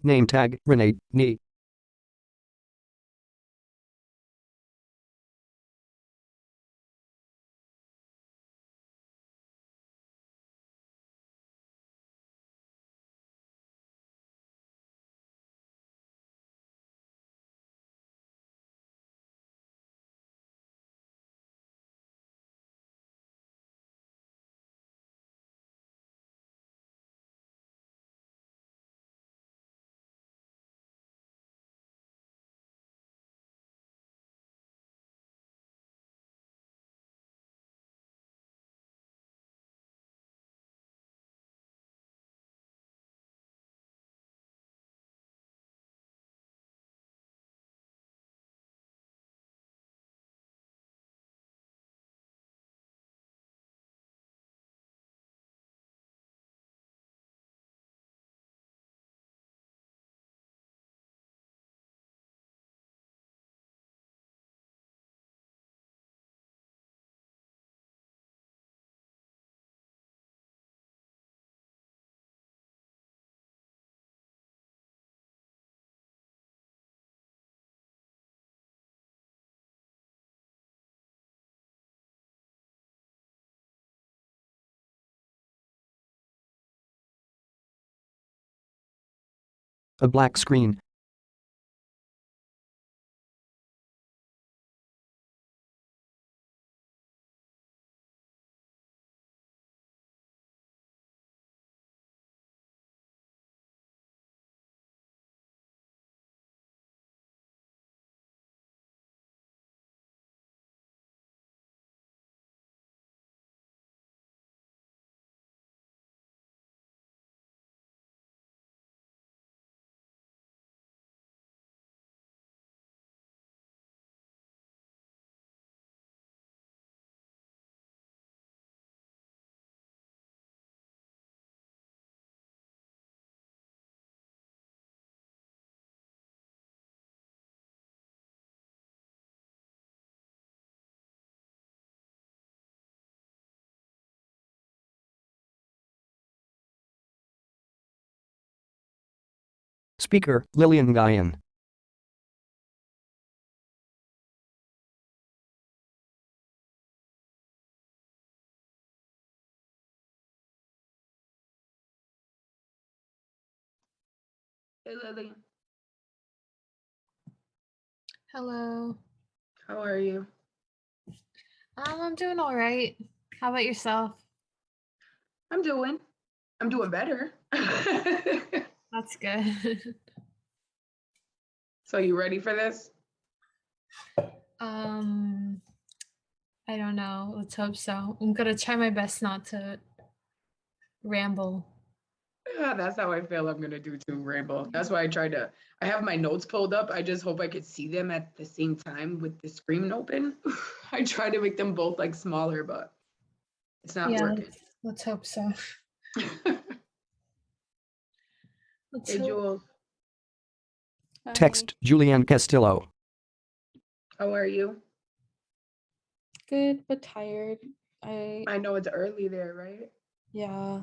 Name tag, Renee, knee. A black screen. Speaker, Lillian Guyan. Hey Lily, Hello. how are you? I'm doing all right. How about yourself? I'm doing better. That's good. So you ready for this? um, I don't know. Let's hope so. I'm gonna try my best not to ramble. Yeah, that's how I feel I'm gonna do too, ramble. That's why I have my notes pulled up. I just hope I could see them at the same time with the screen open. I try to make them both like smaller, but it's not Yeah, working. let's hope so. Let's Hey hope. Jules, Text, Julianne Castillo. how are you? Good, but tired. I I know it's early there, right? yeah.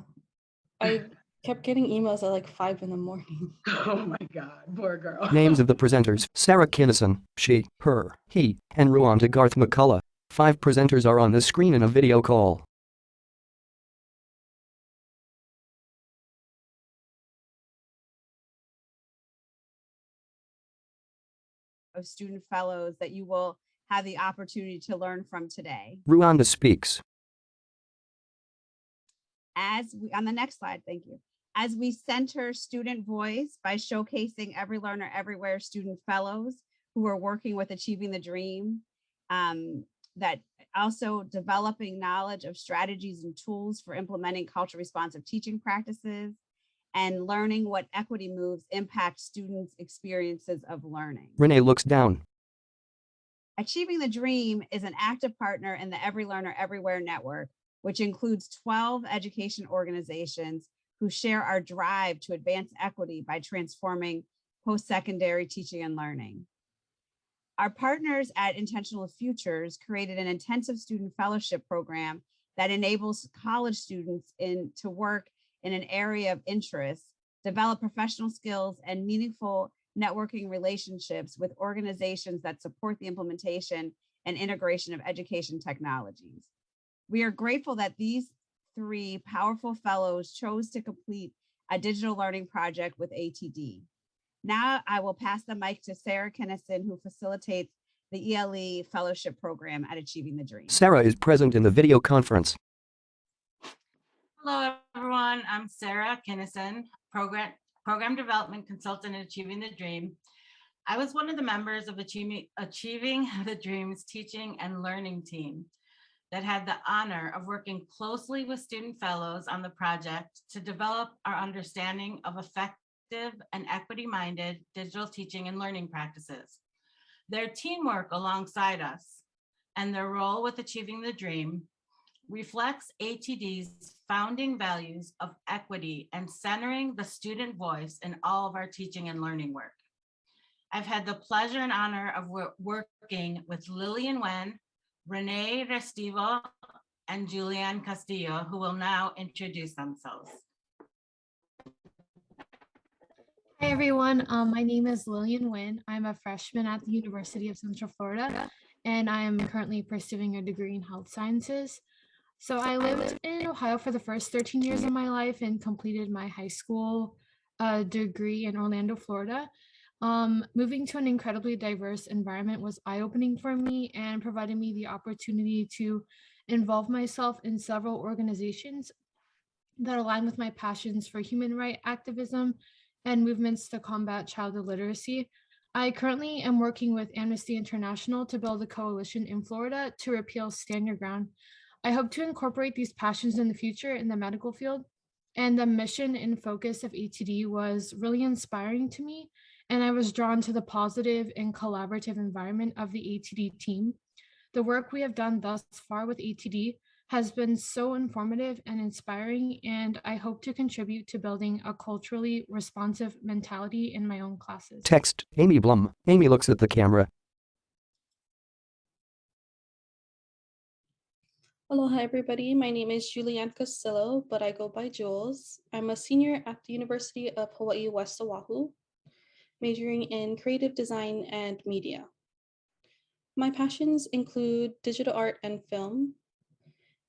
I kept getting emails at like 5 in the morning. Oh my God, poor girl. Names of the presenters, Sarah Kinnison, she, her, he, and Ruanda Garth McCullough. 5 presenters are on the screen in a video call. Of student fellows that you will have the opportunity to learn from today. Ruanda speaks. On the next slide, thank you. As we center student voice by showcasing Every Learner Everywhere student fellows who are working with Achieving the Dream, that also developing knowledge of strategies and tools for implementing culture responsive teaching practices, and learning what equity moves impact students' experiences of learning. Renee looks down. Achieving the Dream is an active partner in the Every Learner Everywhere network, which includes 12 education organizations who share our drive to advance equity by transforming post-secondary teaching and learning. Our partners at Intentional Futures created an intensive student fellowship program that enables college students to work in an area of interest develop professional skills and meaningful networking relationships with organizations that support the implementation and integration of education technologies. We are grateful that these 3 powerful fellows chose to complete a digital learning project with ATD. Now I will pass the mic to Sarah Kinnison, who facilitates the ELE Fellowship Program at Achieving the Dream. Sarah is present in the video conference. Hello, everyone. I'm Sarah Kinnison, Program Development Consultant at Achieving the Dream. I was one of the members of Achieving the Dream's teaching and learning team that had the honor of working closely with student fellows on the project to develop our understanding of effective and equity-minded digital teaching and learning practices. Their teamwork alongside us and their role with Achieving the Dream reflects ATD's founding values of equity and centering the student voice in all of our teaching and learning work. I've had the pleasure and honor of working with Lillian Wen, Renee Restivo, and Julianne Castillo, who will now introduce themselves. Hi, everyone. My name is Lillian Wynn. I'm a freshman at the University of Central Florida, and I am currently pursuing a degree in health sciences. So I lived in Ohio for the first 13 years of my life and completed my high school degree in Orlando, Florida. Moving to an incredibly diverse environment was eye-opening for me and provided me the opportunity to involve myself in several organizations that align with my passions for human rights activism and movements to combat child illiteracy. I currently am working with Amnesty International to build a coalition in Florida to repeal Stand Your Ground. I hope to incorporate these passions in the future in the medical field, and the mission and focus of ATD was really inspiring to me, and I was drawn to the positive and collaborative environment of the ATD team. The work we have done thus far with ATD has been so informative and inspiring, and I hope to contribute to building a culturally responsive mentality in my own classes. Text, Amy Blum. Amy looks at the camera. Aloha, everybody. My name is Julianne Castillo, but I go by Jules. I'm a senior at the University of Hawaii West Oahu, majoring in creative design and media. My passions include digital art and film.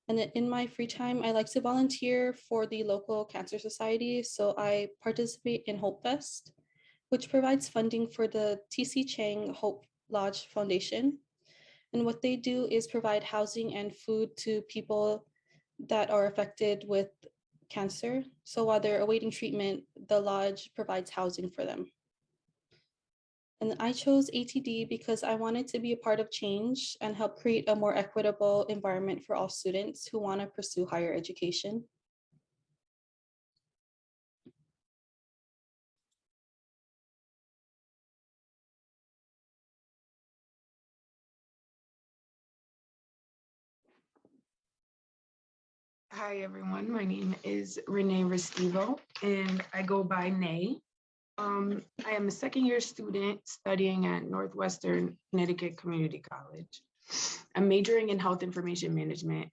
And in my free time, I like to volunteer for the local cancer society. So I participate in Hope Fest, which provides funding for the TC Chang Hope Lodge Foundation. And what they do is provide housing and food to people that are affected with cancer. So while they're awaiting treatment, the lodge provides housing for them. And I chose ATD because I wanted to be a part of change and help create a more equitable environment for all students who want to pursue higher education. Hi, everyone. My name is Renee Restivo, and I go by Nay. I am a second-year student studying at Northwestern Connecticut Community College. I'm majoring in health information management,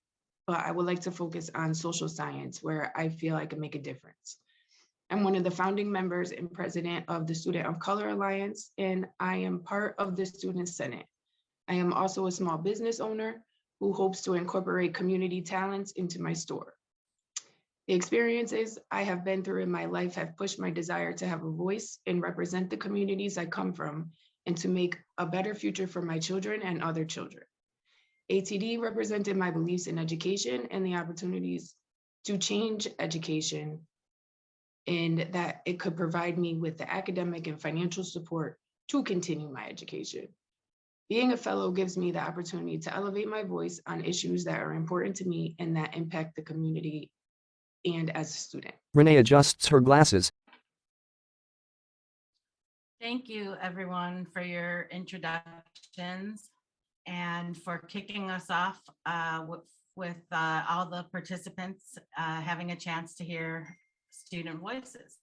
but I would like to focus on social science, where I feel I can make a difference. I'm one of the founding members and president of the Student of Color Alliance, and I am part of the Student Senate. I am also a small business owner who hopes to incorporate community talents into my store. The experiences I have been through in my life have pushed my desire to have a voice and represent the communities I come from and to make a better future for my children and other children. ATD represented my beliefs in education and the opportunities to change education, and that it could provide me with the academic and financial support to continue my education. Being a fellow gives me the opportunity to elevate my voice on issues that are important to me and that impact the community and as a student. Renee adjusts her glasses. Thank you, everyone, for your introductions and for kicking us off with all the participants having a chance to hear student voices.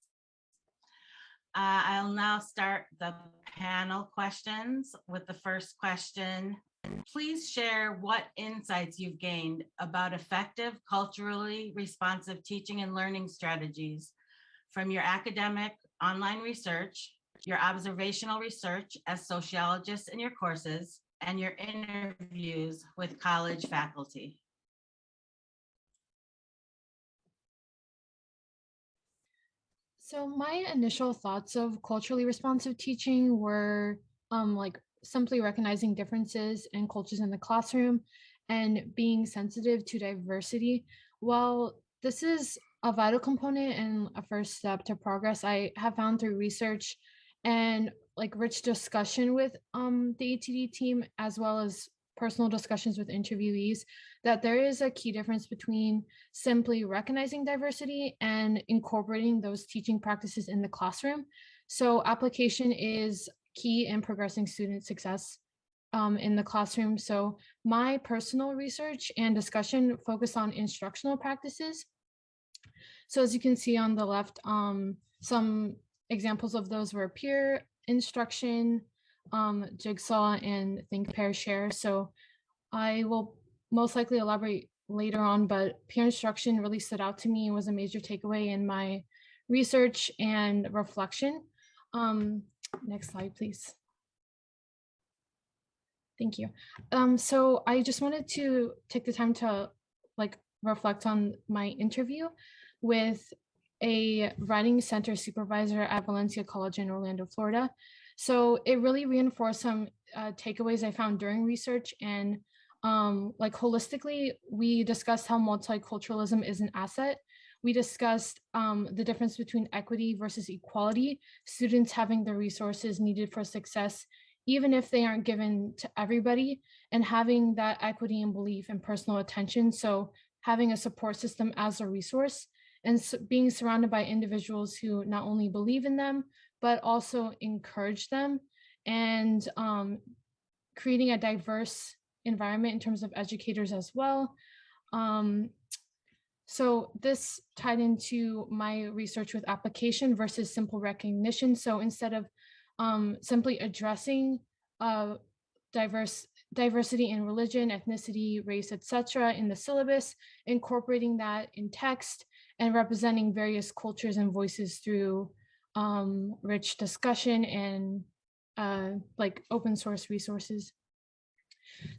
I'll now start the panel questions with the first question. Please share what insights you've gained about effective, culturally responsive teaching and learning strategies from your academic online research, your observational research as sociologists in your courses, and your interviews with college faculty. So my initial thoughts of culturally responsive teaching were like simply recognizing differences in cultures in the classroom and being sensitive to diversity. While this is a vital component and a first step to progress, I have found through research and like rich discussion with the ATD team, as well as personal discussions with interviewees, that there is a key difference between simply recognizing diversity and incorporating those teaching practices in the classroom. So application is key in progressing student success in the classroom. So my personal research and discussion focus on instructional practices. So as you can see on the left, some examples of those were peer instruction, jigsaw, and think, pair, share. So I will most likely elaborate later on, but peer instruction really stood out to me and was a major takeaway in my research and reflection. Next slide, please. Thank you. So I just wanted to take the time to like reflect on my interview with a writing center supervisor at Valencia College in Orlando, Florida. So it really reinforced some takeaways I found during research, and like holistically, we discussed how multiculturalism is an asset. We discussed the difference between equity versus equality, students having the resources needed for success, even if they aren't given to everybody, and having that equity and belief and personal attention. So having a support system as a resource, and being surrounded by individuals who not only believe in them, but also encourage them, and creating a diverse environment in terms of educators as well. So this tied into my research with application versus simple recognition. So instead of simply addressing diversity in religion, ethnicity, race, etc. in the syllabus, incorporating that in text and representing various cultures and voices through rich discussion and like open source resources.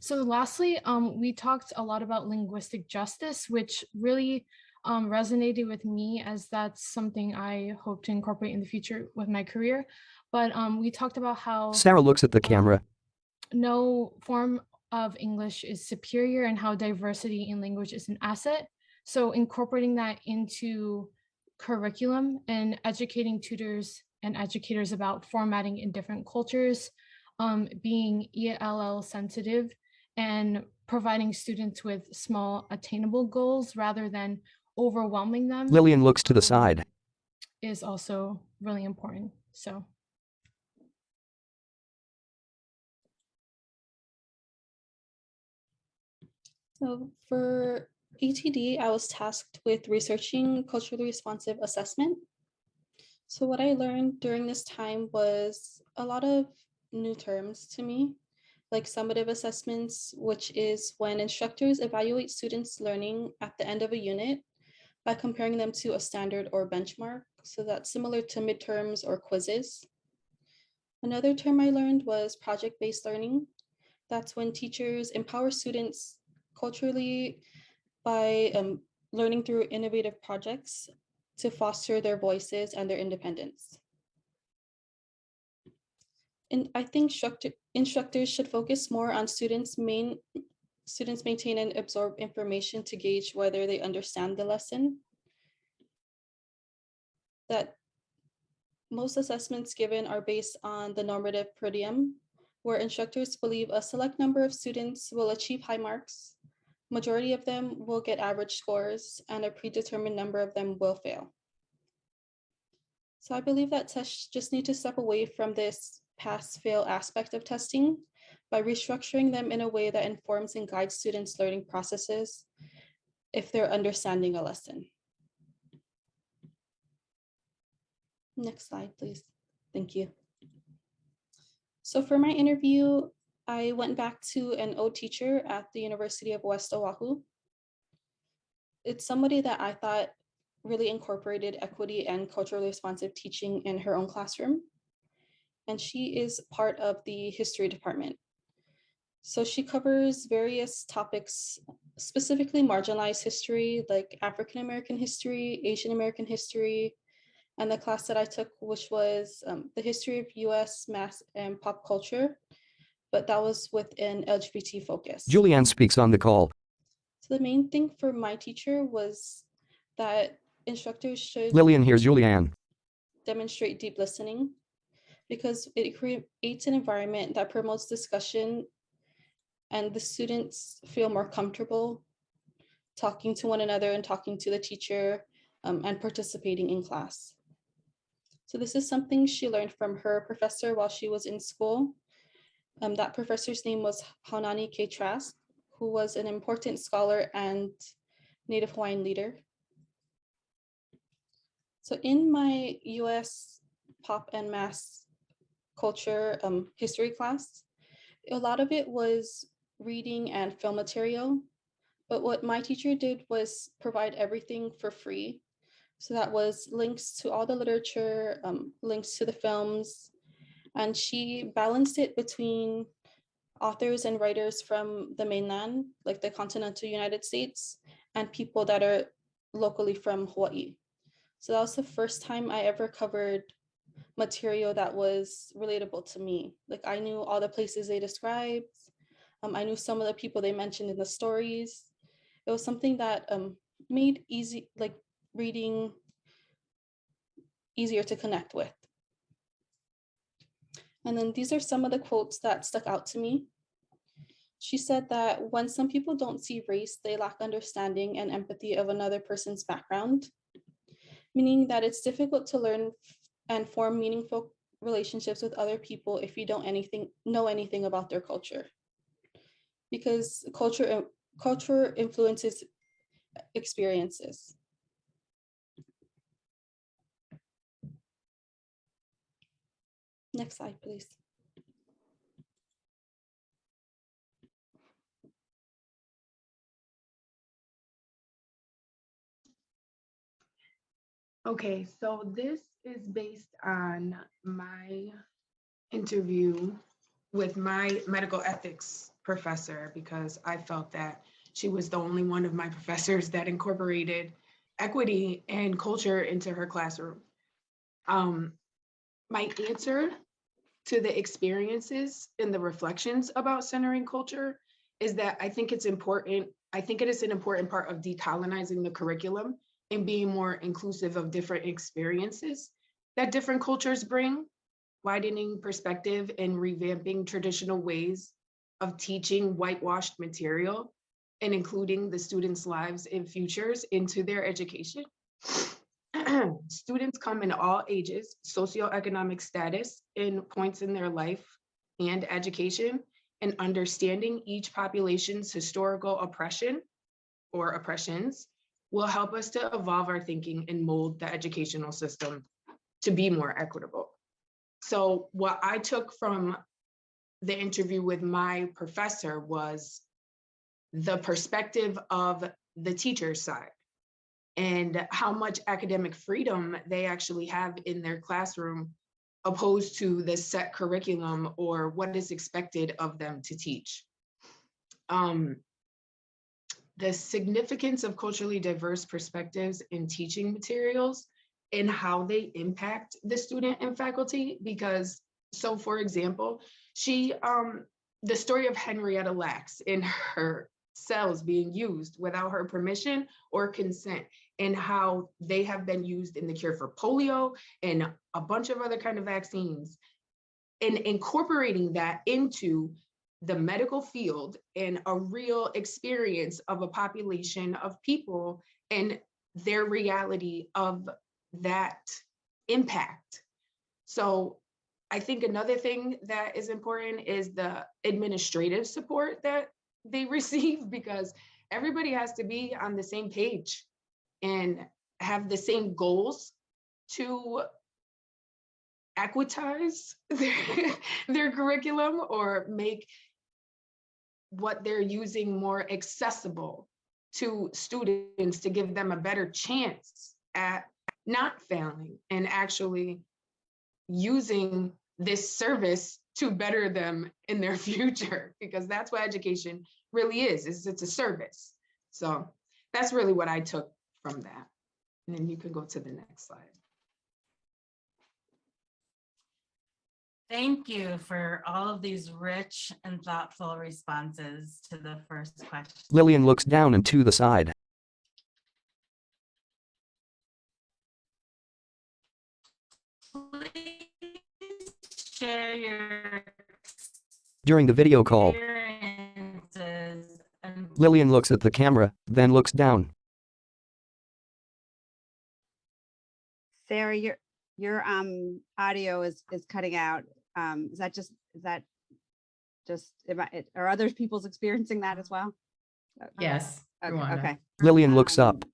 So lastly, we talked a lot about linguistic justice, which really resonated with me, as that's something I hope to incorporate in the future with my career. But we talked about how Sarah looks at the camera. no form of English is superior and how diversity in language is an asset. So incorporating that into curriculum and educating tutors and educators about formatting in different cultures, being ELL sensitive, and providing students with small attainable goals rather than overwhelming them. Lillian looks to the side. Is also really important. So. So for ATD, I was tasked with researching culturally responsive assessment. So what I learned during this time was a lot of new terms to me, like summative assessments, which is when instructors evaluate students' learning at the end of a unit by comparing them to a standard or benchmark. So that's similar to midterms or quizzes. Another term I learned was project-based learning. That's when teachers empower students culturally by learning through innovative projects to foster their voices and their independence. And I think instructors should focus more on students maintain and absorb information to gauge whether they understand the lesson. That most assessments given are based on the normative per diem, where instructors believe a select number of students will achieve high marks, majority of them will get average scores, and a predetermined number of them will fail. So I believe that tests just need to step away from this pass-fail aspect of testing by restructuring them in a way that informs and guides students' learning processes if they're understanding a lesson. Next slide, please. Thank you. So for my interview, I went back to an old teacher at the University of West Oahu. It's somebody that I thought really incorporated equity and culturally responsive teaching in her own classroom. And she is part of the history department. So she covers various topics, specifically marginalized history, like African American history, Asian American history, and the class that I took, which was the history of US mass and pop culture, but that was with an LGBT focus. Julianne speaks on the call. So the main thing for my teacher was that instructors should Lillian, here's Julianne. demonstrate deep listening, because it creates an environment that promotes discussion and the students feel more comfortable talking to one another and talking to the teacher and participating in class. So this is something she learned from her professor while she was in school. That professor's name was Haunani K. Trask, who was an important scholar and Native Hawaiian leader. So in my US pop and mass culture history class, a lot of it was reading and film material. But what my teacher did was provide everything for free. So that was links to all the literature, links to the films, and she balanced it between authors and writers from the mainland, like the continental United States, and people that are locally from Hawaii. So that was the first time I ever covered material that was relatable to me. Like I knew all the places they described. I knew some of the people they mentioned in the stories. It was something that made reading easier to connect with. And then these are some of the quotes that stuck out to me. She said that when some people don't see race, they lack understanding and empathy of another person's background, meaning that it's difficult to learn and form meaningful relationships with other people if you don't know anything about their culture. Because culture influences experiences. Next slide, please. Okay, so this is based on my interview with my medical ethics professor, because I felt that she was the only one of my professors that incorporated equity and culture into her classroom. My answer to the experiences and the reflections about centering culture is that I think it's important. I think it is an important part of decolonizing the curriculum and being more inclusive of different experiences that different cultures bring, widening perspective and revamping traditional ways of teaching whitewashed material and including the students' lives and futures into their education. Students come in all ages, socioeconomic status, and points in their life and education, and understanding each population's historical oppression or oppressions will help us to evolve our thinking and mold the educational system to be more equitable. So what I took from the interview with my professor was the perspective of the teacher's side and how much academic freedom they actually have in their classroom opposed to the set curriculum or what is expected of them to teach. The significance of culturally diverse perspectives in teaching materials and how they impact the student and faculty, because, so for example, the story of Henrietta Lacks in her cells being used without her permission or consent, and how they have been used in the cure for polio and a bunch of other kind of vaccines, and incorporating that into the medical field and a real experience of a population of people and their reality of that impact. So I think another thing that is important is the administrative support that they receive, because everybody has to be on the same page and have the same goals to equitize their curriculum or make what they're using more accessible to students to give them a better chance at not failing and actually using this service to better them in their future, because that's what education really is it's a service. So that's really what I took from that. And then you can go to the next slide. Thank you for all of these rich and thoughtful responses to the first question. Lillian looks down and to the side. Please share your During the video call, experiences and Lillian looks at the camera, then looks down. Sarah, your audio is cutting out. Is that just are other people's experiencing that as well? Yes. Okay, Rwanda. okay. Lillian looks up.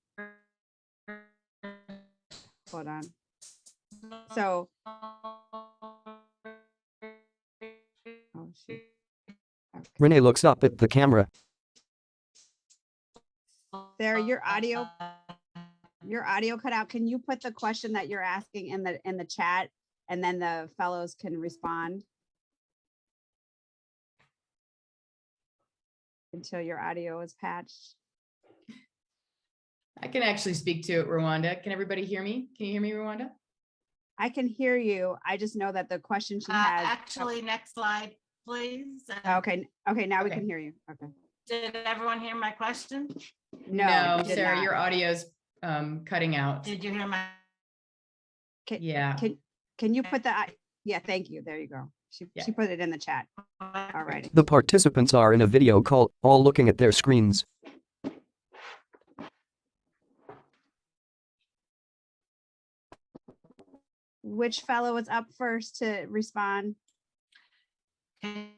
Hold on. So, oh shoot. Okay. Renee looks up at the camera. Sarah, your audio cut out. Can you put the question that you're asking in the chat, and then the fellows can respond until your audio is patched? I can actually speak to it, Rwanda. Can everybody hear me? Can you hear me, Rwanda? I can hear you. I just know that the question she has. actually, next slide, please. Okay. Now we Okay. can hear you. Okay. Did everyone hear my question? No, you did Sarah, not. your audio's cutting out. Did you hear my? Yeah. Can you put that? Yeah, thank you. There you go. She put it in the chat. All right. The participants are in a video call, all looking at their screens. Which fellow is up first to respond?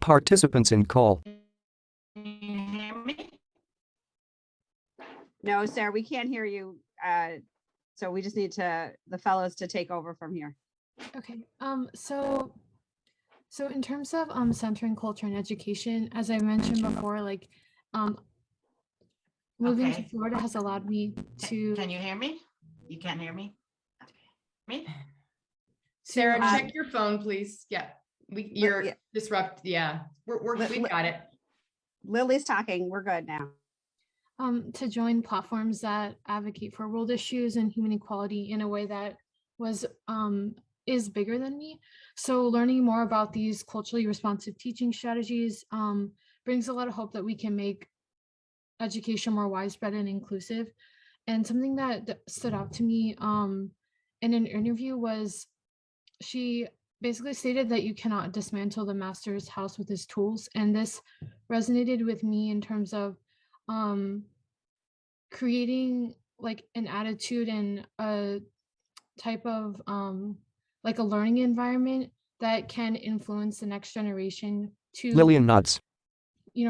Participants in call. Can you hear me? No, Sarah, we can't hear you. So we just need the fellows to take over from here. Okay. So in terms of centering culture and education, as I mentioned before, like moving to Okay. Florida has allowed me to. Can you hear me? You can't hear me? Me? Sarah, Um, check your phone, please. Yeah. You're yeah. disrupt. Yeah. We've got it. Lily's talking. We're good now. To join platforms that advocate for world issues and human equality in a way that is bigger than me. So learning more about these culturally responsive teaching strategies brings a lot of hope that we can make education more widespread and inclusive. And something that stood out to me in an interview was she basically stated that you cannot dismantle the master's house with his tools. And this resonated with me in terms of creating like an attitude and a type of like a learning environment that can influence the next generation to Lillian nods.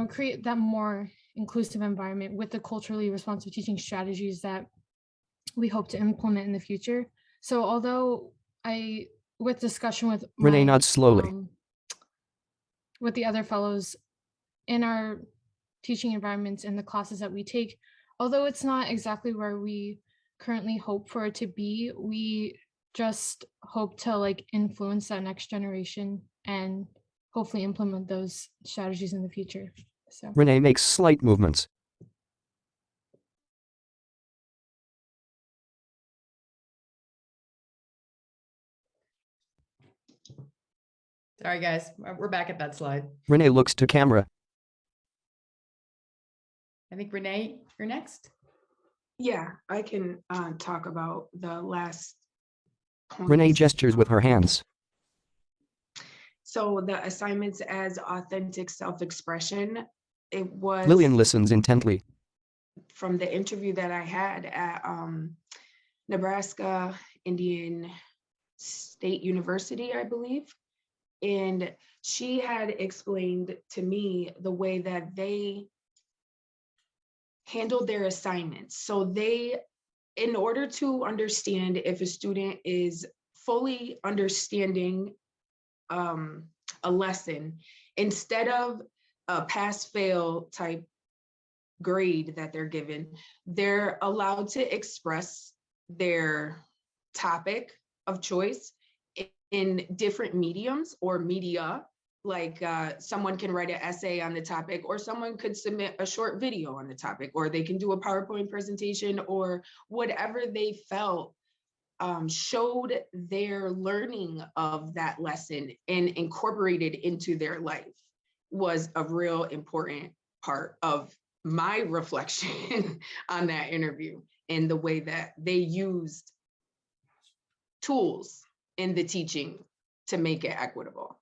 create that more inclusive environment with the culturally responsive teaching strategies that we hope to implement in the future. So although with discussion with Renee nods slowly. with the other fellows in our teaching environments and the classes that we take, although it's not exactly where we currently hope for it to be, we just hope to like influence that next generation and hopefully implement those strategies in the future. So Renee makes slight movements. Sorry, guys. We're back at that slide. Renee looks to camera. I think Renee, you're next. Yeah, I can talk about the last point. Renee gestures with her hands. So the assignments as authentic self-expression, it was Lillian listens intently. from the interview that I had at Nebraska Indian State University, I believe. And she had explained to me the way that they handled their assignments. So they, in order to understand if a student is fully understanding a lesson, instead of a pass-fail type grade that they're given, they're allowed to express their topic of choice in different mediums or media. Like someone can write an essay on the topic, or someone could submit a short video on the topic, or they can do a PowerPoint presentation, or whatever they felt showed their learning of that lesson and incorporated into their life was a real important part of my reflection on that interview, and the way that they used tools in the teaching to make it equitable.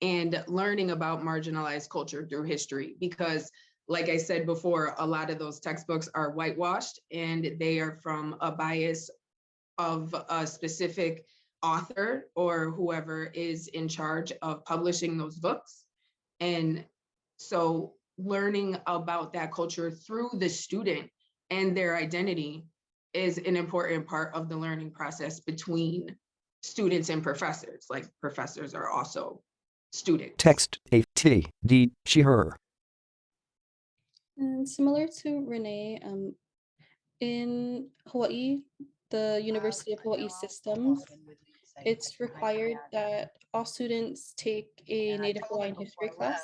And learning about marginalized culture through history, because like I said before, a lot of those textbooks are whitewashed and they are from a bias of a specific author or whoever is in charge of publishing those books. And so learning about that culture through the student and their identity is an important part of the learning process between students and professors. Like professors are also students. Text ATD, she, her. And similar to Renee, in Hawaii, the University of Hawaii systems, it's required that all students take a Native Hawaiian history class.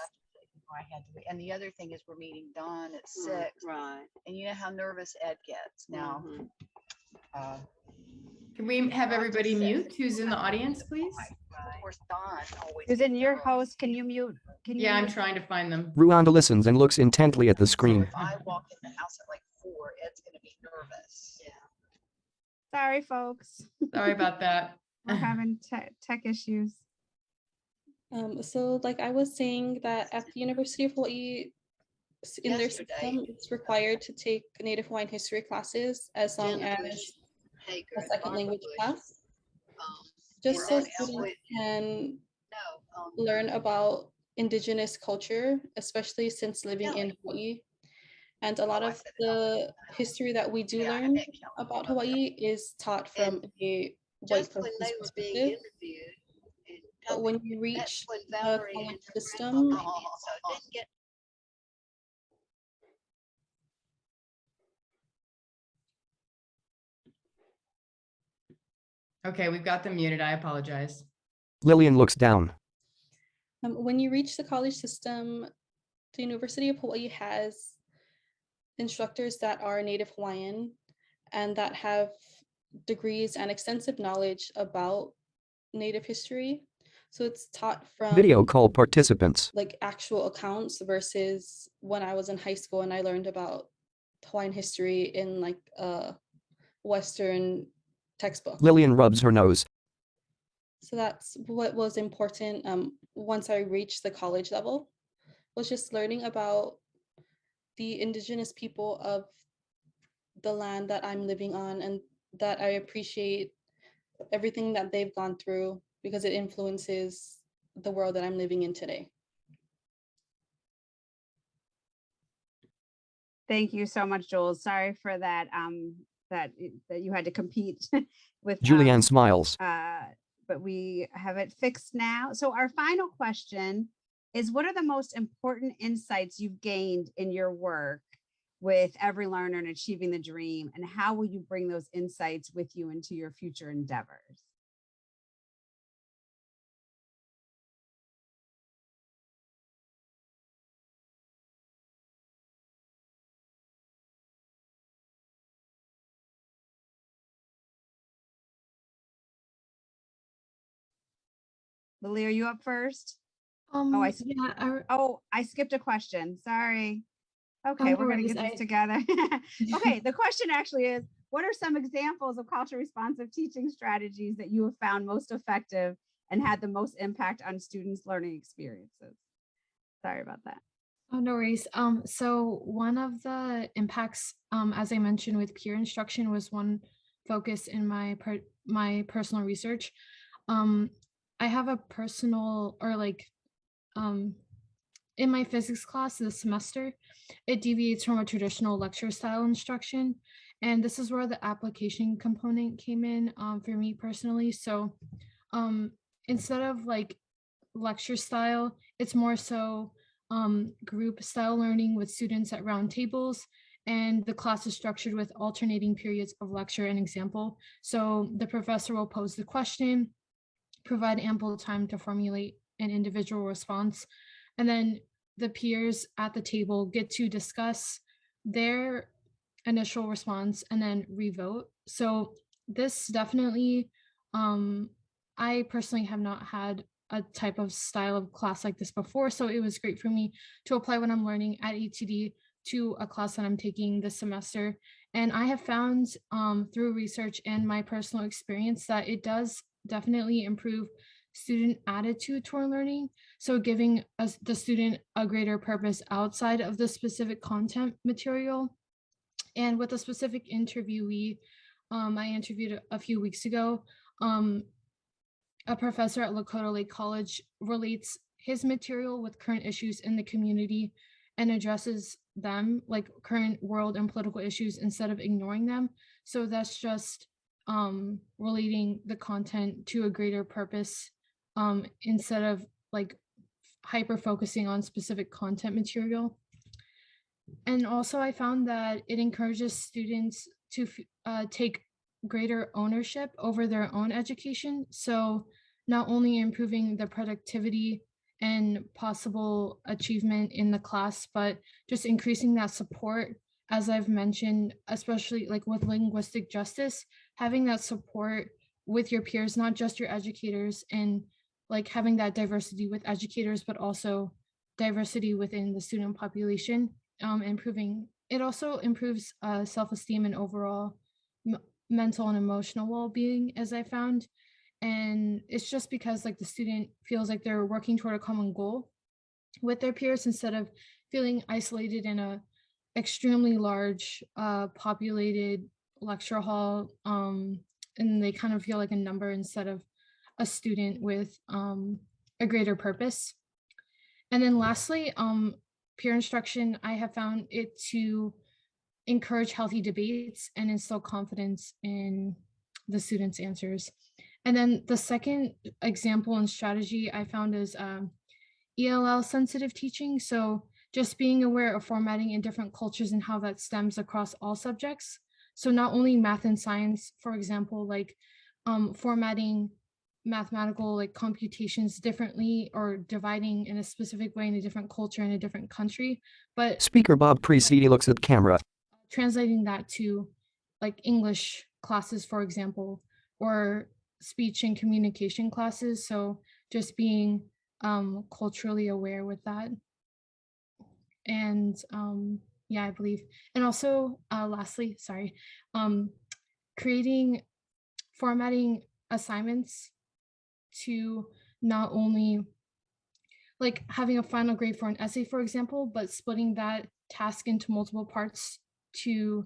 And the other thing is we're meeting Dawn at 6. Right. And you know how nervous Ed gets now. Can we have everybody mute who's in the audience, please? Of course, Dawn always. Susan, your host, can you mute? Can you Yeah, I'm mute? trying to find them. Ruanda listens and looks intently at the screen. If I walk in the house at like 4, Ed's gonna be nervous. Yeah. Sorry, folks. Sorry about that. We're having tech issues. So like I was saying that at the University of Hawaii, in their Yesterday. system, it's required to take Native Hawaiian history classes as long as a second language class, just so students can learn about Indigenous culture, especially since living in Hawaii. And a lot of the history that we do learn about Hawaii is taught from a white person's perspective. But when you reach the college system, Okay, we've got them muted. I apologize. Lillian looks down. when you reach the college system, the University of Hawaii has instructors that are Native Hawaiian and that have degrees and extensive knowledge about Native history. So it's taught from Video call participants. like actual accounts versus when I was in high school and I learned about Hawaiian history in like a Western textbook. Lillian rubs her nose. So that's what was important once I reached the college level, was just learning about the Indigenous people of the land that I'm living on, and that I appreciate everything that they've gone through because it influences the world that I'm living in today. Thank you so much, Joel. Sorry for that, that you had to compete with Julianne smiles. but we have it fixed now. So our final question is, what are the most important insights you've gained in your work with Every Learner and Achieving the Dream, and how will you bring those insights with you into your future endeavors? Lily, are you up first? Oh, I skipped a question. Sorry. Okay, we're going to get this together. Okay, the question actually is, what are some examples of culture responsive teaching strategies that you have found most effective and had the most impact on students' learning experiences? Sorry about that. Oh, no worries. So one of the impacts, as I mentioned with peer instruction, was one focus in my personal research. I have a personal, or like, in my physics class this semester, it deviates from a traditional lecture style instruction. And this is where the application component came in for me personally. So instead of like lecture style, it's more so group style learning with students at round tables. and the class is structured with alternating periods of lecture and example. So the professor will pose the question, provide ample time to formulate an individual response, and then the peers at the table get to discuss their initial response and then revote. So this definitely, I personally have not had a type of style of class like this before, so it was great for me to apply what I'm learning at ATD to a class that I'm taking this semester. And I have found through research and my personal experience that it does definitely improve student attitude toward learning. So giving us the student a greater purpose outside of the specific content material. And with a specific interviewee, I interviewed a few weeks ago, a professor at Lakota Lake College relates his material with current issues in the community and addresses them, like current world and political issues, instead of ignoring them. So that's just relating the content to a greater purpose, instead of like hyper focusing on specific content material. And also I found that it encourages students to take greater ownership over their own education. So not only improving the productivity and possible achievement in the class, but just increasing that support, as I've mentioned, especially like with linguistic justice, having that support with your peers, not just your educators, and like having that diversity with educators, but also diversity within the student population, improving. It also improves self-esteem and overall mental and emotional well-being, as I found. And it's just because like the student feels like they're working toward a common goal with their peers instead of feeling isolated in a extremely large populated lecture hall, and they kind of feel like a number instead of a student with a greater purpose. And then lastly, peer instruction, I have found it to encourage healthy debates and instill confidence in the students' answers. And then the second example and strategy I found is ELL sensitive teaching. So just being aware of formatting in different cultures and how that stems across all subjects. So not only math and science, for example, like formatting mathematical like computations differently or dividing in a specific way in a different culture in a different country, but Speaker Bob Precedi looks at camera. translating that to like English classes, for example, or speech and communication classes. So just being culturally aware with that. And yeah, I believe. And also lastly, sorry, creating formatting assignments to not only like having a final grade for an essay, for example, but splitting that task into multiple parts to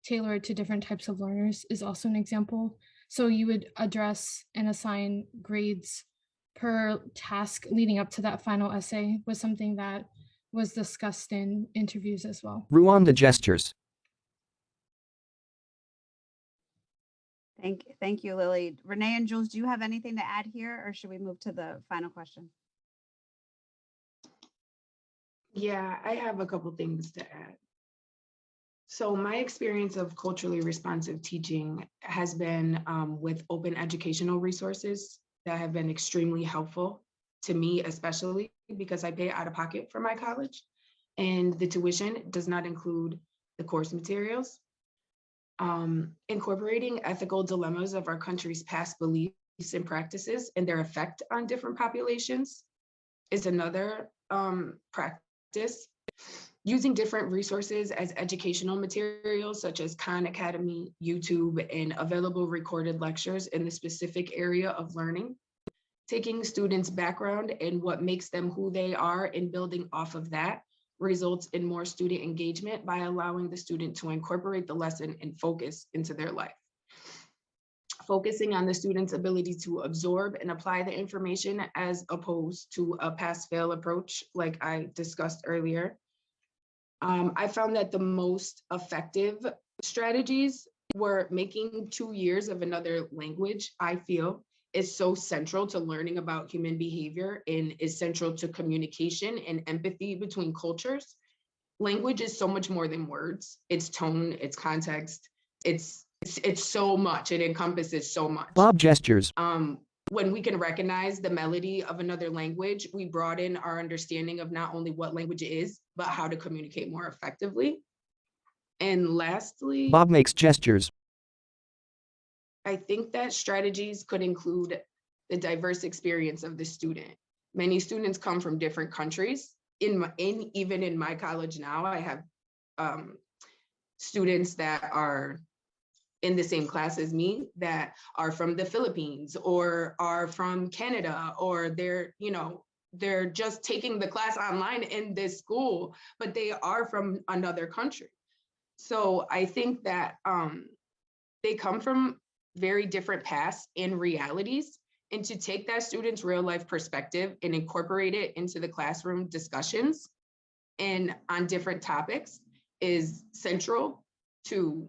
tailor it to different types of learners is also an example. So you would address and assign grades per task leading up to that final essay was something that was discussed in interviews as well. Rwanda gestures. Thank you, Lily. Renee and Jules, do you have anything to add here, or should we move to the final question? Yeah, I have a couple things to add. So my experience of culturally responsive teaching has been with open educational resources that have been extremely helpful to me, especially because I pay out of pocket for my college and the tuition does not include the course materials. Incorporating ethical dilemmas of our country's past beliefs and practices and their effect on different populations is another practice. Using different resources as educational materials, such as Khan Academy, YouTube, and available recorded lectures in the specific area of learning. Taking students' background and what makes them who they are and building off of that results in more student engagement by allowing the student to incorporate the lesson and focus into their life. Focusing on the student's ability to absorb and apply the information as opposed to a pass-fail approach like I discussed earlier. I found that the most effective strategies were making 2 years of another language, I feel, is so central to learning about human behavior and is central to communication and empathy between cultures. language is so much more than words. It's tone, it's context, it's so much. It encompasses so much. Bob gestures. When we can recognize the melody of another language, we broaden our understanding of not only what language is, but how to communicate more effectively. And lastly, Bob makes gestures. I think that strategies could include the diverse experience of the student. Many students come from different countries. Even in my college now, I have students that are in the same class as me that are from the Philippines or are from Canada, or they're just taking the class online in this school, but they are from another country. So I think that they come from very different paths and realities, and to take that student's real life perspective and incorporate it into the classroom discussions and on different topics is central to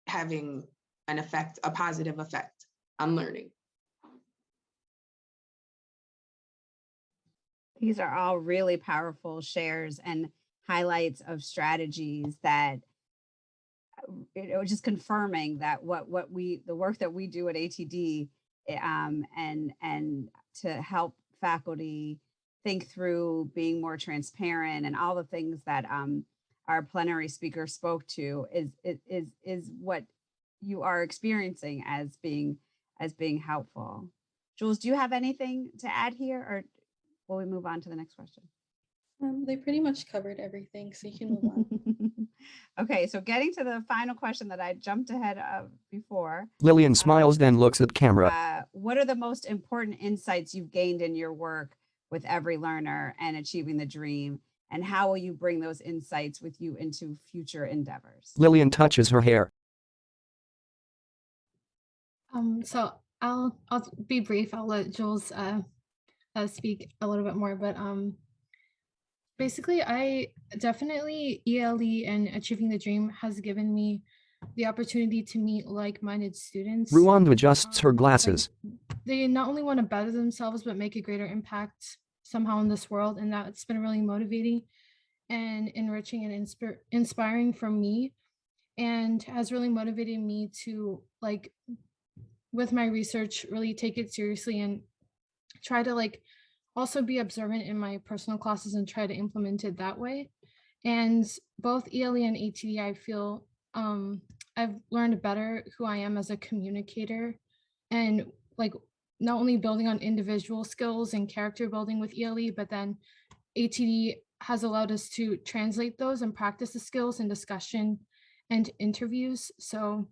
having an effect, a positive effect on learning. These are all really powerful shares and highlights of strategies that, just confirming that the work that we do at ATD, and to help faculty think through being more transparent and all the things that our plenary speaker spoke to is what you are experiencing as being helpful. Jules, do you have anything to add here, or will we move on to the next question? They pretty much covered everything, so you can move on. Okay, so getting to the final question that I jumped ahead of before. Lillian smiles, then looks at camera. What are the most important insights you've gained in your work with Every Learner and Achieving the Dream? And how will you bring those insights with you into future endeavors? Lillian touches her hair. So I'll be brief. I'll let Jules speak a little bit more, but basically, I definitely ELE and Achieving the Dream has given me the opportunity to meet like-minded students. Ruand adjusts her glasses. They not only want to better themselves, but make a greater impact somehow in this world. And that's been really motivating and enriching and inspiring for me, and has really motivated me to, like, with my research, really take it seriously and try to, like, also be observant in my personal classes and try to implement it that way. And both ELE and ATD, I feel I've learned better who I am as a communicator, and, like, not only building on individual skills and character building with ELE, but then ATD has allowed us to translate those and practice the skills in discussion and interviews. So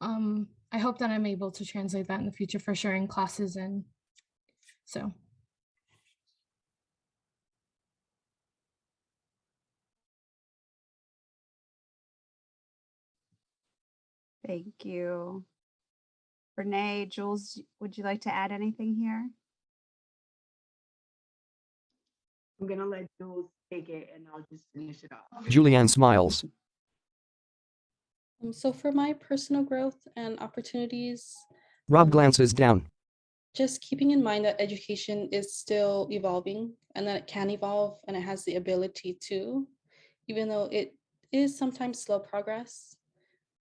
I hope that I'm able to translate that in the future for sure in classes. And so. Thank you. Renee, Jules, would you like to add anything here? I'm gonna let Jules take it and I'll just finish it off. Julianne smiles. So for my personal growth and opportunities, Rob glances down. just keeping in mind that education is still evolving and that it can evolve and it has the ability to, even though it is sometimes slow progress,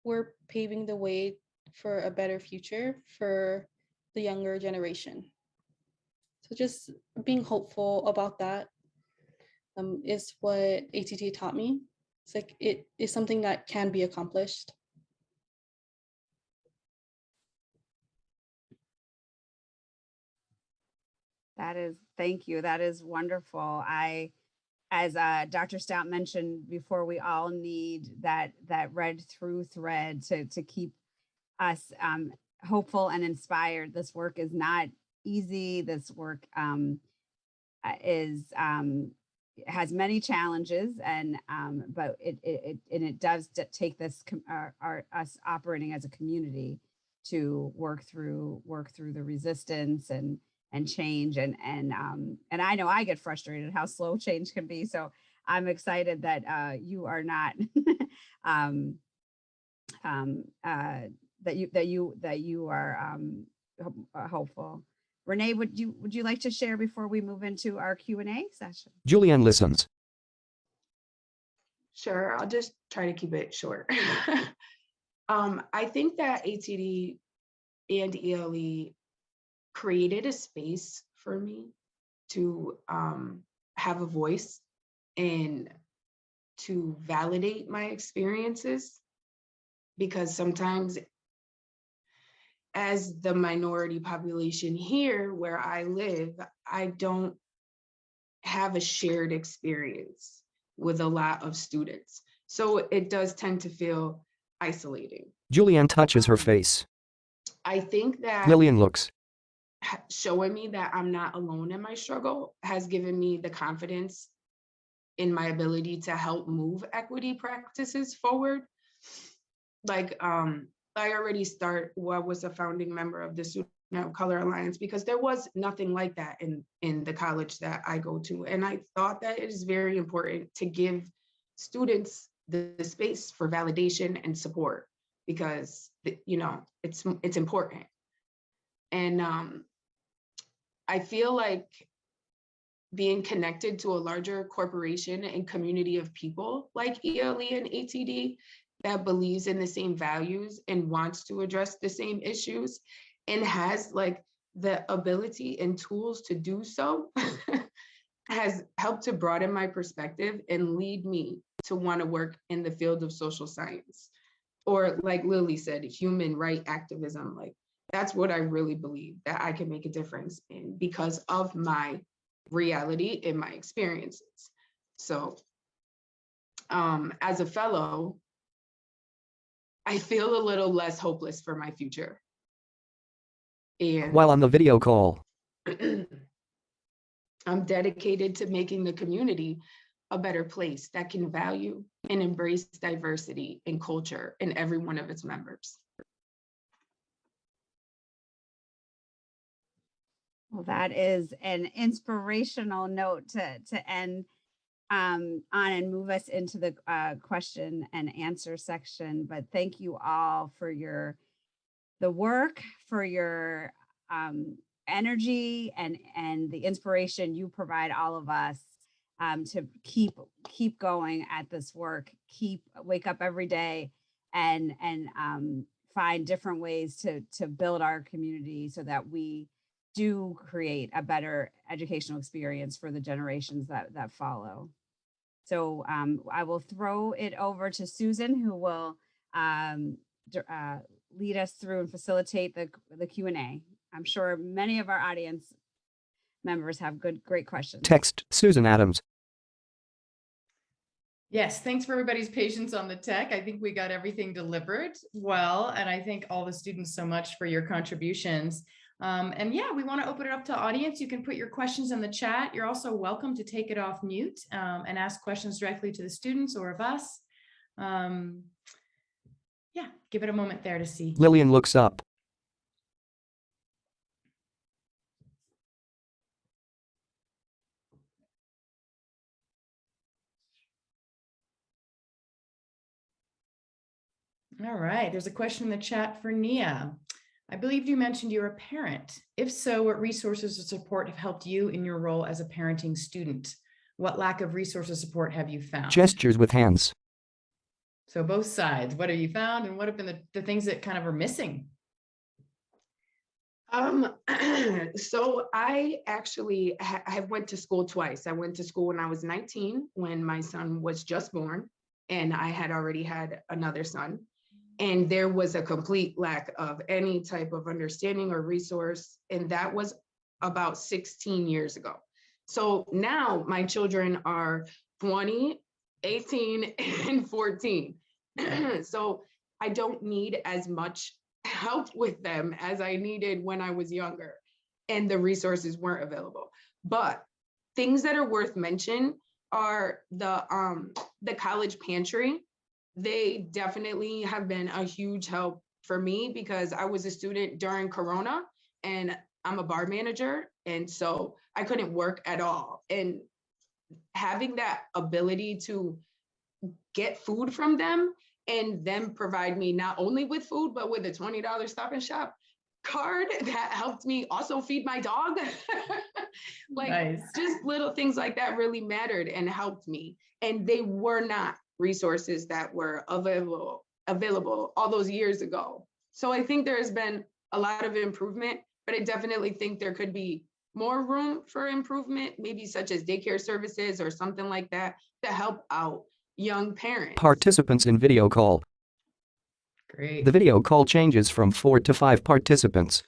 we're paving the way for a better future for the younger generation. So just being hopeful about that is what ATT taught me. It's like it is something that can be accomplished. Thank you. That is wonderful. As Dr. Stout mentioned before, we all need that read through thread to keep us hopeful and inspired. This work is not easy. This work has many challenges, and but it does take this us operating as a community to work through the resistance and change, and I know I get frustrated how slow change can be. So I'm excited that you are not that you are hopeful. Renee, would you like to share before we move into our Q&A session? Julianne listens. Sure, I'll just try to keep it short. I think that ATD and ELE created a space for me to have a voice and to validate my experiences, because sometimes as the minority population here where I live, I don't have a shared experience with a lot of students. So it does tend to feel isolating. Julianne touches her face. I think that Lillian looks. showing me that I'm not alone in my struggle has given me the confidence in my ability to help move equity practices forward. Like, I already was a founding member of the Student of Color Alliance, because there was nothing like that in the college that I go to. And I thought that it is very important to give students the space for validation and support, because, you know, it's important. And I feel like being connected to a larger corporation and community of people like ELE and ATD that believes in the same values and wants to address the same issues and has like the ability and tools to do so has helped to broaden my perspective and lead me to want to work in the field of social science, or like Lily said, human right activism. Like, that's what I really believe that I can make a difference in because of my reality and my experiences. So as a fellow, I feel a little less hopeless for my future. And While on the video call, I'm dedicated to making the community a better place that can value and embrace diversity and culture in every one of its members. Well, that is an inspirational note to end on and move us into the question and answer section. But thank you all for the work, for your energy and the inspiration you provide all of us to keep going at this work, wake up every day and find different ways to build our community so that we do create a better educational experience for the generations that follow. So I will throw it over to Susan, who will lead us through and facilitate the Q&A. I'm sure many of our audience members have great questions. text Susan Adams. Yes, thanks for everybody's patience on the tech. I think we got everything delivered well, and I thank all the students so much for your contributions. And yeah, we want to open it up to audience. You can put your questions in the chat. You're also welcome to take it off mute and ask questions directly to the students or of us. Yeah, give it a moment there to see. Lillian looks up. All right, there's a question in the chat for Nia. I believe you mentioned you're a parent. If so, what resources or support have helped you in your role as a parenting student? What lack of resources support have you found? Gestures with hands. So both sides, what have you found and what have been the things that kind of are missing? So I actually I went to school twice. I went to school when I was 19, when my son was just born, and I had already had another son. And there was a complete lack of any type of understanding or resource. And that was about 16 years ago. So now my children are 20, 18, and 14. So I don't need as much help with them as I needed when I was younger, and the resources weren't available. But things that are worth mention are the college pantry. They definitely have been a huge help for me because I was a student during Corona and I'm a bar manager. And so I couldn't work at all. And having that ability to get food from them and them provide me not only with food, but with a $20 Stop and Shop card that helped me also feed my dog. Like, nice. Just little things like that really mattered and helped me. And they were not resources that were available all those years ago. So I think there's been a lot of improvement, but I definitely think there could be more room for improvement, maybe such as daycare services or something like that to help out young parents. Participants in video call. Great. The video call changes from 4 to 5 participants.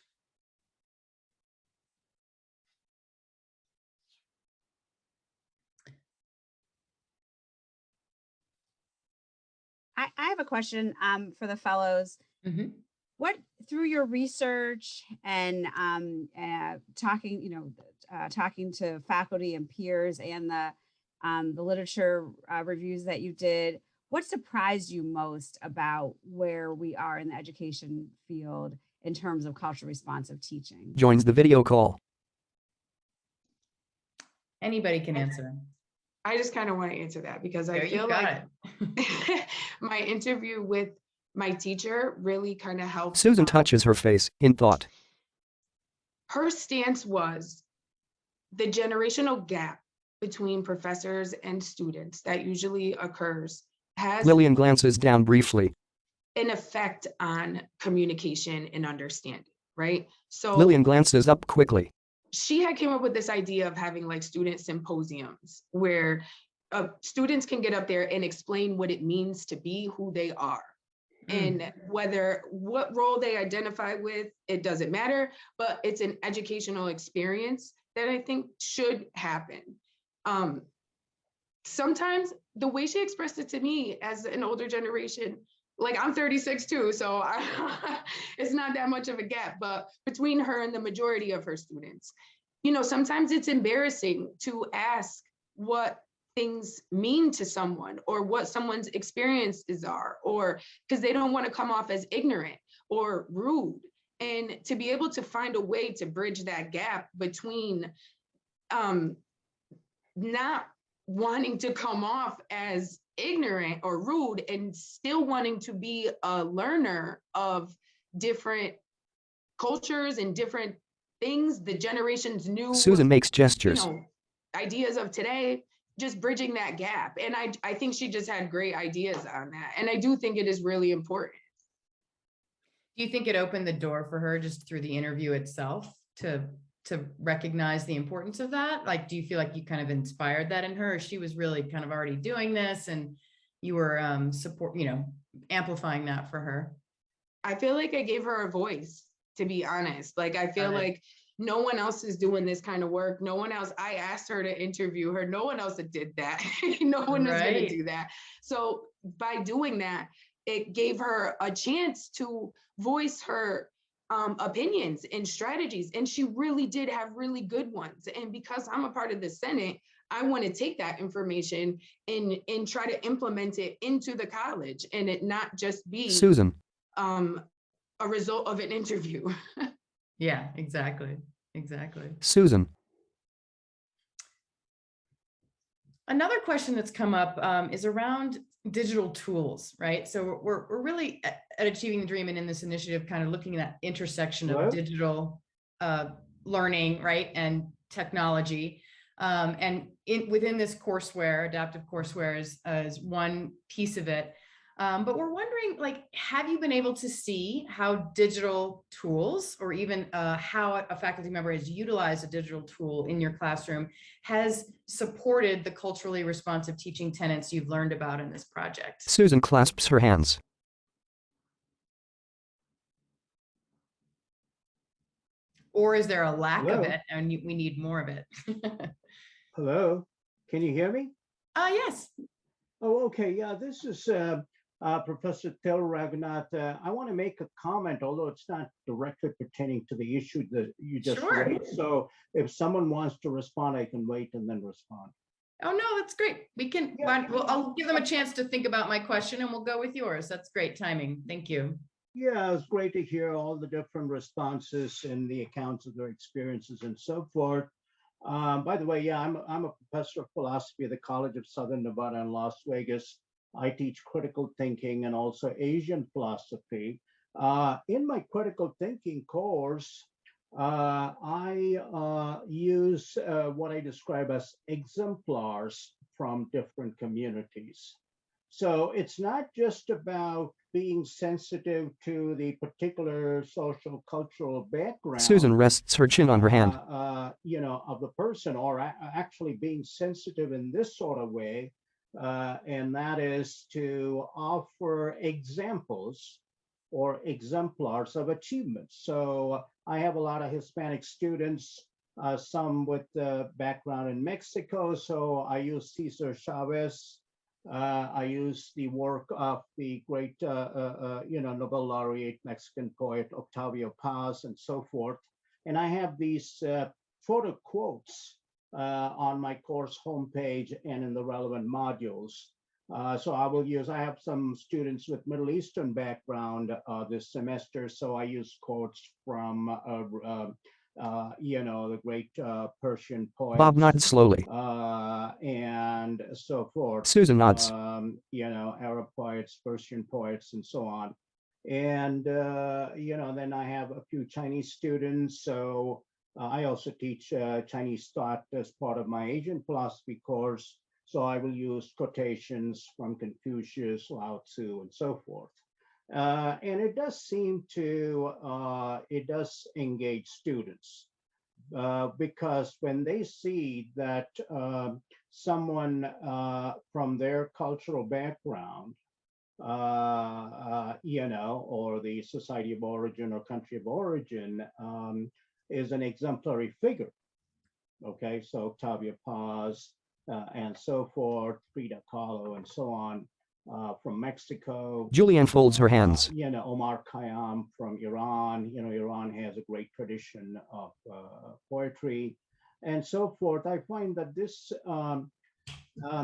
I have a question for the fellows. Mhm. What, through your research and talking, talking to faculty and peers and the literature reviews that you did, what surprised you most about where we are in the education field in terms of culturally responsive teaching? Joins the video call. Anybody can answer. I just kind of want to answer that because There I you feel got like it. my interview with my teacher really kind of helped. Susan touches her face in thought. Her stance was the generational gap between professors and students that usually occurs has Lillian glances down briefly. an effect on communication and understanding, right? So Lillian glances up quickly. she had came up with this idea of having like student symposiums where students can get up there and explain what it means to be who they are. And what role they identify with, it doesn't matter, but it's an educational experience that I think should happen. Sometimes the way she expressed it to me as an older generation, like I'm 36 too, so it's not that much of a gap, but between her and the majority of her students, sometimes it's embarrassing to ask what things mean to someone or what someone's experiences are, or because they don't want to come off as ignorant or rude. And to be able to find a way to bridge that gap between not wanting to come off as ignorant or rude and still wanting to be a learner of different cultures and different things, the generations new Susan makes gestures. Ideas of today, just bridging that gap. And I think she just had great ideas on that. And I do think it is really important. Do you think it opened the door for her just through the interview itself to recognize the importance of that? Like, do you feel like you kind of inspired that in her, or she was really kind of already doing this and you were amplifying that for her? I feel like I gave her a voice, to be honest. Like, I feel like no one else is doing this kind of work. No one else, I asked her to interview her. No one else did that. No one was going to do that. So by doing that, it gave her a chance to voice her opinions and strategies. And she really did have really good ones. And because I'm a part of the Senate, I want to take that information and try to implement it into the college and it not just be Susan. A result of an interview. Yeah, exactly. Susan. Another question that's come up is around digital tools, right? So we're really at Achieving the Dream and in this initiative kind of looking at that intersection of digital learning, right, and technology. And within this courseware, adaptive courseware is one piece of it. But we're wondering, like, have you been able to see how digital tools, or even how a faculty member has utilized a digital tool in your classroom, has supported the culturally responsive teaching tenets you've learned about in this project? Susan clasps her hands. Or is there a lack of it and we need more of it? Hello, can you hear me? Yes. Oh, okay. Yeah, this is Professor Tel Raghunath. I want to make a comment, although it's not directly pertaining to the issue that you just raised. So if someone wants to respond, I can wait and then respond. Oh, no, that's great. We can, well, I'll give them a chance to think about my question and we'll go with yours. That's great timing. Thank you. Yeah, it was great to hear all the different responses and the accounts of their experiences and so forth. By the way, yeah, I'm a professor of philosophy at the College of Southern Nevada in Las Vegas. I teach critical thinking and also Asian philosophy. In my critical thinking course, I use what I describe as exemplars from different communities. So it's not just about being sensitive to the particular social cultural background. Susan rests her chin on her hand. Of the person, or actually being sensitive in this sort of way, and that is to offer examples or exemplars of achievement. So I have a lot of Hispanic students, some with background in Mexico. So I use Cesar Chavez. I use the work of the great, Nobel laureate Mexican poet Octavio Paz and so forth. And I have these photo quotes on my course homepage and in the relevant modules. So I have some students with Middle Eastern background this semester, so I use quotes from the great Persian poets. Bob nods slowly. And so forth. Susan nods. Arab poets, Persian poets, and so on. And then I have a few Chinese students. So I also teach Chinese thought as part of my Asian philosophy course. So I will use quotations from Confucius, Lao Tzu, and so forth. And it does seem to, it does engage students because when they see that someone from their cultural background, or the society of origin or country of origin is an exemplary figure. Okay, so Octavio Paz, and so forth, Frida Kahlo, and so on, from Mexico. Julianne folds her hands. Omar Khayyam from Iran. Iran has a great tradition of poetry, and so forth. I find that this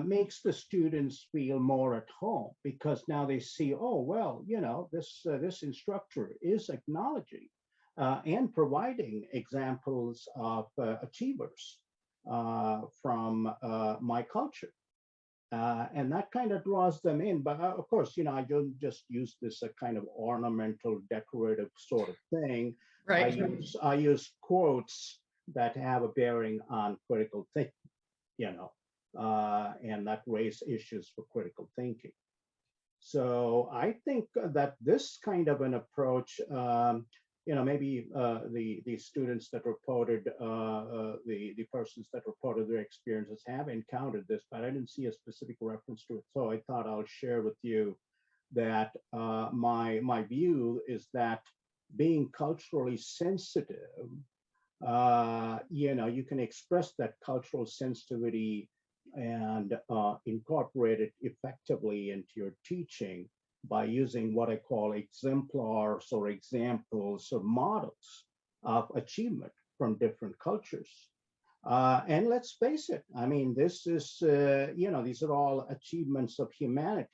makes the students feel more at home because now they see, oh well, this instructor is acknowledging and providing examples of achievers from my culture. And that kind of draws them in. But of course, I don't just use this a kind of ornamental, decorative sort of thing. Right. I use quotes that have a bearing on critical thinking, and that raise issues for critical thinking. So I think that this kind of an approach, maybe the students that reported, the persons that reported their experiences have encountered this, but I didn't see a specific reference to it. So I thought I'll share with you that my view is that being culturally sensitive, you can express that cultural sensitivity and incorporate it effectively into your teaching by using what I call exemplars or examples or models of achievement from different cultures. And let's face it, I mean, this is, these are all achievements of humanity.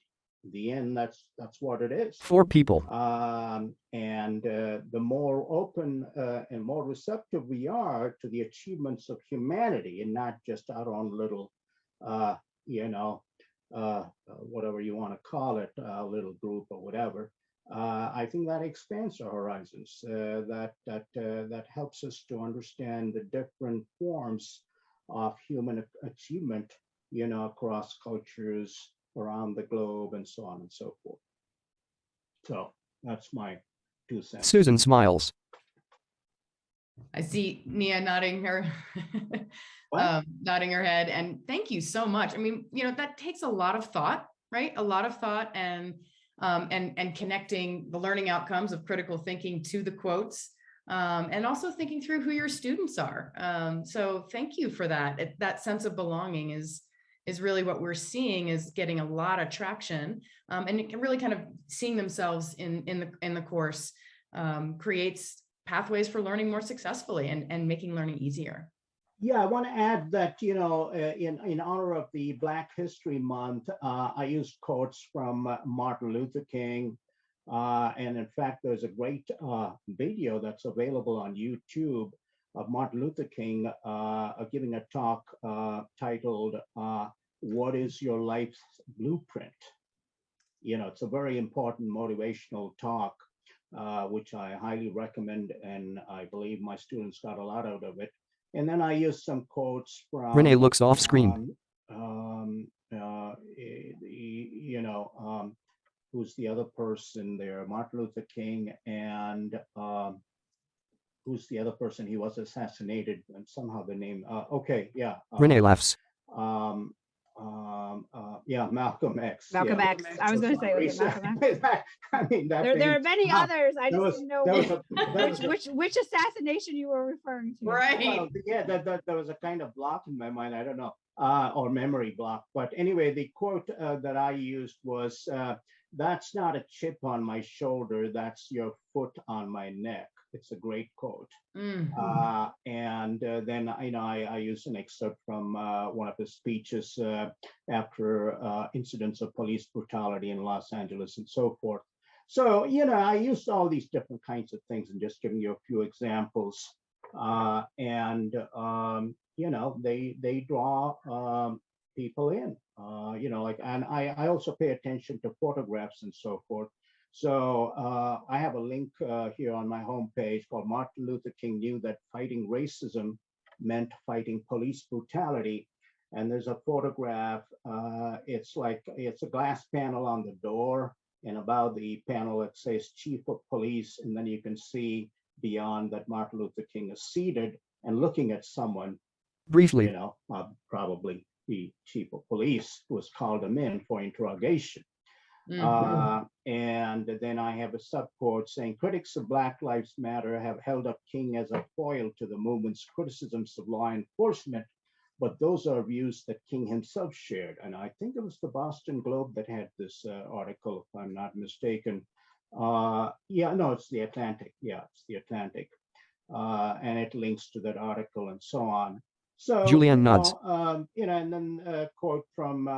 In the end, that's what it is. 4 people. And the more open and more receptive we are to the achievements of humanity and not just our own little, whatever you want to call it, little group or whatever, I think that expands our horizons. That helps us to understand the different forms of human achievement, across cultures around the globe and so on and so forth. So that's my 2 cents. Susan smiles. I see Nia nodding her nodding her head, and thank you so much. I mean, that takes a lot of thought, right? A lot of thought and connecting the learning outcomes of critical thinking to the quotes, and also thinking through who your students are. So thank you for that. That sense of belonging is really what we're seeing is getting a lot of traction, and it can really kind of seeing themselves in the course creates pathways for learning more successfully and making learning easier. Yeah, I want to add that, in honor of the Black History Month, I used quotes from Martin Luther King. And in fact, there's a great video that's available on YouTube of Martin Luther King giving a talk titled, "What is Your Life's Blueprint?" It's a very important motivational talk, which I highly recommend, and I believe my students got a lot out of it. And then I used some quotes from Renee looks off screen. who's the other person there? Martin Luther King and who's the other person? He was assassinated, and somehow the name. Okay, yeah. Renee laughs. Yeah, Malcolm X. Malcolm Yeah. X. I was going to say, was it Malcolm X? I mean, that There are many others. I there just was- didn't know there was a- which assassination you were referring to. Right. Well, yeah, there was a kind of block in my mind. I don't know, or memory block. But anyway, the quote that I used was, "That's not a chip on my shoulder. That's your foot on my neck." It's a great quote. And then I used an excerpt from one of his speeches after incidents of police brutality in Los Angeles and so forth. So I used all these different kinds of things and just giving you a few examples. And they draw people in. And I also pay attention to photographs and so forth. So I have a link here on my homepage called Martin Luther King Knew That Fighting Racism Meant Fighting Police Brutality. And there's a photograph. It's a glass panel on the door, and above the panel it says Chief of Police, and then you can see beyond that Martin Luther King is seated and looking at someone. Briefly. Probably the Chief of Police who has called him in for interrogation. And then I have a subquote saying, "Critics of Black Lives Matter have held up King as a foil to the movement's criticisms of law enforcement, but those are views that King himself shared." And I think it was the Boston Globe that had this article, if I'm not mistaken. It's the Atlantic. Yeah, it's the Atlantic. And it links to that article and so on. So Julianne nods. And then a quote from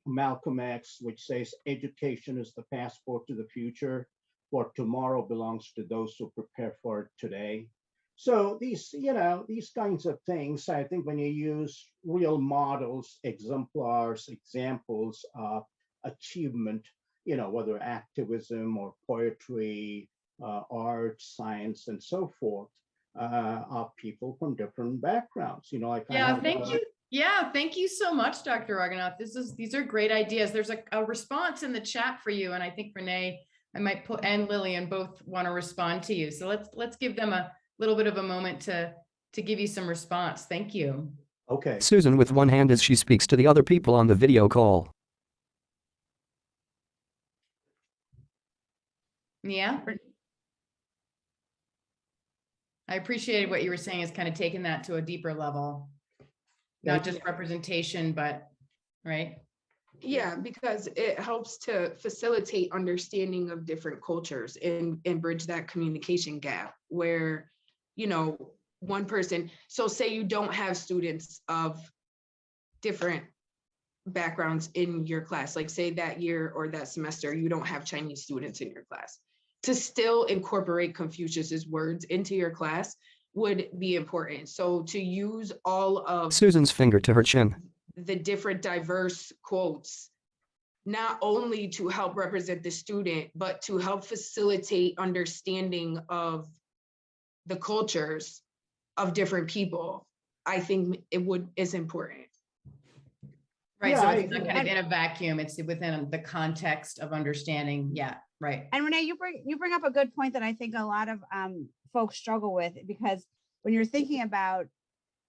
Malcolm X, which says, "Education is the passport to the future, for tomorrow belongs to those who prepare for it today." So these kinds of things, I think when you use real models, exemplars, examples of achievement, whether activism or poetry, art, science, and so forth, of people from different backgrounds, Thank you. Yeah, thank you so much, Dr. Raghunath. These are great ideas. There's a response in the chat for you, and I think Renee, and Lillian both want to respond to you. So let's give them a little bit of a moment to give you some response. Thank you. Okay. Susan with one hand as she speaks to the other people on the video call. Yeah. I appreciated what you were saying, is kind of taking that to a deeper level, not just representation, but right. Yeah, because it helps to facilitate understanding of different cultures and bridge that communication gap where, one person, so say you don't have students of different backgrounds in your class, like say that year or that semester, you don't have Chinese students in your class. To still incorporate Confucius's words into your class would be important. So to use all of Susan's finger to her chin. The different diverse quotes, not only to help represent the student, but to help facilitate understanding of the cultures of different people, I think is important. Right, so it's not kind of in a vacuum, it's within the context of understanding. Yeah, right. And Renee, you bring up a good point that I think a lot of folks struggle with, because when you're thinking about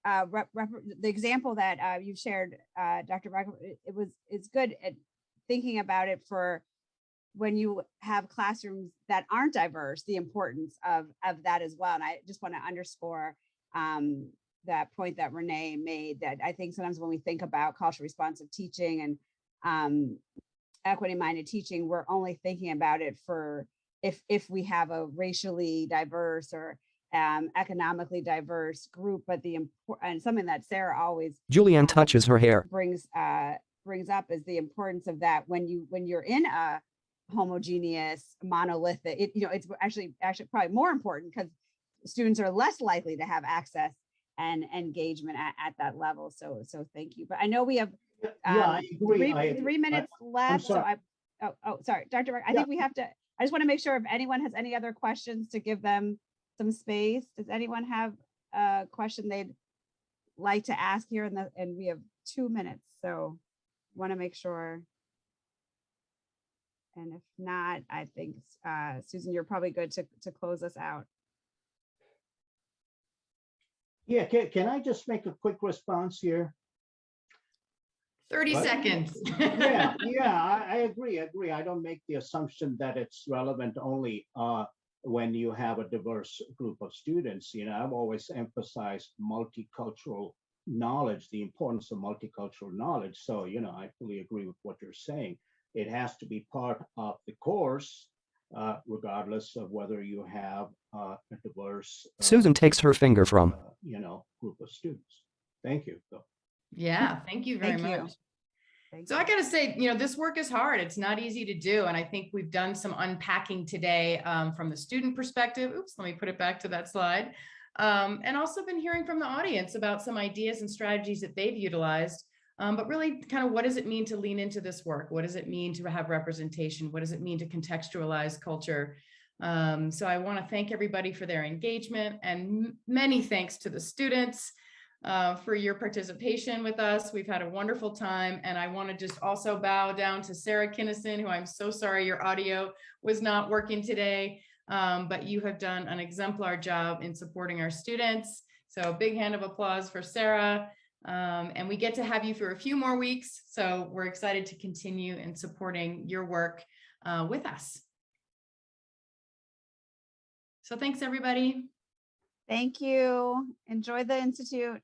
the example that you've shared, Dr. Raghunath, it's good at thinking about it for when you have classrooms that aren't diverse, the importance of that as well. And I just want to underscore that point that Renee made, that I think sometimes when we think about culturally responsive teaching and equity-minded teaching, we're only thinking about it for if we have a racially diverse or economically diverse group, but and something that Sarah always Julianne touches her hair. brings up is the importance of that when you're in a homogeneous monolithic, it's actually probably more important because students are less likely to have access and engagement at that level. So thank you. But I know we have I agree. 3 minutes left. So sorry, Dr. I think we have to, I just want to make sure if anyone has any other questions to give them some space. Does anyone have a question they'd like to ask here? And we have 2 minutes. So want to make sure. And if not, I think, Susan, you're probably good to close us out. Yeah, can I just make a quick response here? 30 What? seconds. Yeah, I agree. I don't make the assumption that it's relevant only when you have a diverse group of students. You know, I've always emphasized multicultural knowledge, the importance of multicultural knowledge. So, you know, I fully agree with what you're saying. It has to be part of the course, regardless of whether you have a diverse Susan takes her finger from. you know, group of students. Thank you. Phil. Yeah, thank you very Thank you. much. So I got to say, you know, this work is hard. It's not easy to do. And I think we've done some unpacking today from the student perspective. Oops, let me put it back to that slide. And also been hearing from the audience about some ideas and strategies that they've utilized. But really kind of what does it mean to lean into this work? What does it mean to have representation? What does it mean to contextualize culture? So I want to thank everybody for their engagement, and many thanks to the students for your participation with us. We've had a wonderful time, and I want to just also bow down to Sarah Kinnison, who I'm so sorry your audio was not working today, but you have done an exemplar job in supporting our students. So a big hand of applause for Sarah. And we get to have you for a few more weeks. So we're excited to continue in supporting your work with us. So thanks, everybody. Thank you. Enjoy the Institute.